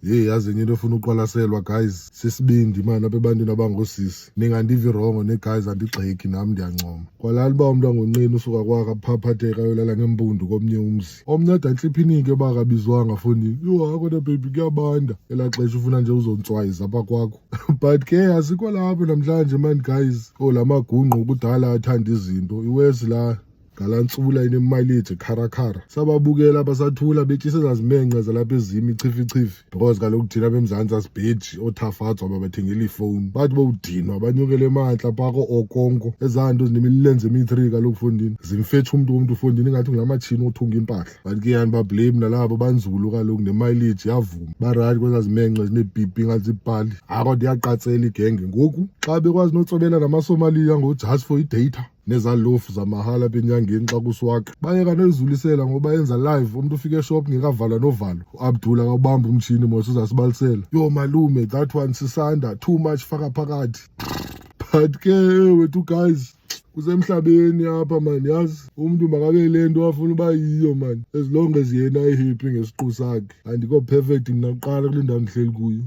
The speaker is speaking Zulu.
Hey, yazi enye into efuna uqwalaselwa guys, sisibindi man apha ebantwini abangosisi. Ningandivi wrong ne-guys andigxeki nami ndiyancoma. Kwalali uba umntu angonqeni usuka kwakhe aphaphatheka ayolala ngempundu komnye umzi. Omnye ade antliphinike uba akabizwanga fondini. Yho kodwa baby kuyabanda. Elaa xesha ufuna nje uzontswayiza apha kwakho. But ke asikho lapho namhlanje man guys. La magungqu kudala athanda izinto. Iwesi la ngalantsula inemileage kharakhara sababukela basathula betshisa zazimenqe zalapha ezimi ichifichifi because kaloku thina bemzantsi asibheji othafatswa babathengela ifowuni bathi bowudinwa banyukele emantla phako okonko ezanto zinemilenze emi-3 kaloku fondini zimfetsha umntu fondini ingathi ngulamatshini othunga impahla but ke yani bablame nalabo banzulu kaloku nemileage yavuma barayithi kwezazimenqe zineebhipi ingathi zibhali kodwa iyaqatsela igenge ngoku xa bekwazi notsobela namasomaliya ngo-just for idata nezalofu zamahala benyangeni xa kusiwakhe bayeka noyizulisela ngoba yenza live umuntu ufika eshop ngekavala novalo uAbdul akabamba umtshini mose uzasibalisela yo malume that one sisanda too much faka phakathi but ke wethu guys kusemhlabeni apha man yazi umuntu makabe lento afuna uba yiyo man as long as yena ayihappy ngesiqu sakhe andikho perfect mina uqala kule ndawo ndihleli kuyo.